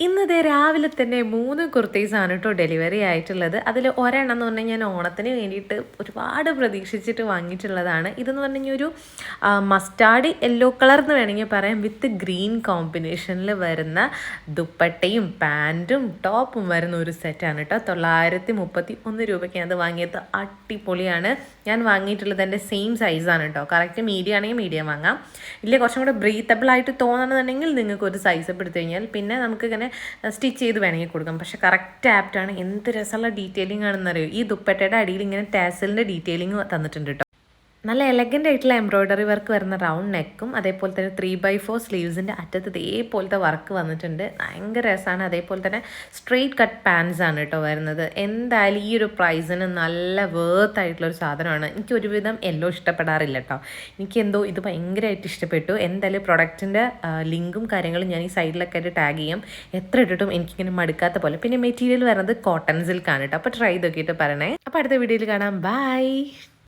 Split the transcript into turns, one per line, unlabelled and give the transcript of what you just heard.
ഇന്നത്തെ രാവിലെ തന്നെ 3 കുർത്തീസാണ് കേട്ടോ ഡെലിവറി ആയിട്ടുള്ളത്. അതിൽ ഒരെണ്ണം എന്ന് പറഞ്ഞാൽ ഞാൻ ഓണത്തിന് വേണ്ടിയിട്ട് ഒരുപാട് പ്രതീക്ഷിച്ചിട്ട് വാങ്ങിയിട്ടുള്ളതാണ്. ഇതെന്ന് പറഞ്ഞു കഴിഞ്ഞാൽ ഒരു മസ്റ്റാർഡ് യെല്ലോ കളർ എന്ന് വേണമെങ്കിൽ പറയാം, വിത്ത് ഗ്രീൻ കോമ്പിനേഷനിൽ വരുന്ന ദുപ്പട്ടയും പാൻറ്റും ടോപ്പും വരുന്ന ഒരു സെറ്റാണ് കേട്ടോ. 931 രൂപയ്ക്ക് അത് വാങ്ങിയത്. അടിപൊളിയാണ്. ഞാൻ വാങ്ങിയിട്ടുള്ളത് എൻ്റെ സെയിം സൈസാണ് കേട്ടോ. കറക്റ്റ് മീഡിയം ആണെങ്കിൽ മീഡിയം വാങ്ങാം, ഇല്ലേ കുറച്ചും കൂടെ ബ്രീത്തബിൾ ആയിട്ട് തോന്നണമെന്നുണ്ടെങ്കിൽ നിങ്ങൾക്ക് ഒരു സൈസ് എടുത്തു കഴിഞ്ഞാൽ പിന്നെ നമുക്ക് ഇങ്ങനെ സ്റ്റിച്ച് ചെയ്ത് വേണമെങ്കിൽ കൊടുക്കാം. പക്ഷേ കറക്റ്റ് ആപ്റ്റാണ്. എന്ത് രസമുള്ള ഡീറ്റെയിലിംഗ് ആണെന്നറിയോ. ഈ ദുപ്പട്ടയുടെ അടിയിൽ ഇങ്ങനെ ടാസലിൻ്റെ ഡീറ്റെയിലിംഗ് തന്നിട്ടുണ്ട് കേട്ടോ. നല്ല എലഗൻ്റ് ആയിട്ടുള്ള എംബ്രോയ്ഡറി വർക്ക് വരുന്ന റൗണ്ട് നെക്കും അതേപോലെ തന്നെ 3/4 സ്ലീവ്സിൻ്റെ അറ്റത്ത് ഇതേപോലത്തെ വർക്ക് വന്നിട്ടുണ്ട്. ഭയങ്കര രസമാണ്. അതേപോലെ തന്നെ സ്ട്രെയിറ്റ് കട്ട് പാൻസ് ആണ് കേട്ടോ വരുന്നത്. എന്തായാലും ഈ ഒരു പ്രൈസിന് നല്ല വേർത്ത് ആയിട്ടുള്ളൊരു സാധനമാണ്. എനിക്ക് ഒരുവിധം യെല്ലോ ഇഷ്ടപ്പെടാറില്ല കേട്ടോ. എനിക്ക് എന്തോ ഇത് ഭയങ്കരമായിട്ട് ഇഷ്ടപ്പെട്ടു. എന്തായാലും പ്രൊഡക്റ്റിൻ്റെ ലിങ്കും കാര്യങ്ങളും ഞാൻ ഈ സൈഡിലൊക്കെ ആയിട്ട് ടാഗ് ചെയ്യാം. എത്ര ഇട്ടിട്ടും എനിക്കിങ്ങനെ മടുക്കാത്ത പോലെ. പിന്നെ മെറ്റീരിയൽ വരുന്നത് കോട്ടൺ സിൽക്കാണ് കേട്ടോ. അപ്പോൾ ട്രൈ ചെയ്ത് നോക്കിയിട്ട് പറയണേ. അപ്പോൾ അടുത്ത വീഡിയോയിൽ കാണാം. ബൈ.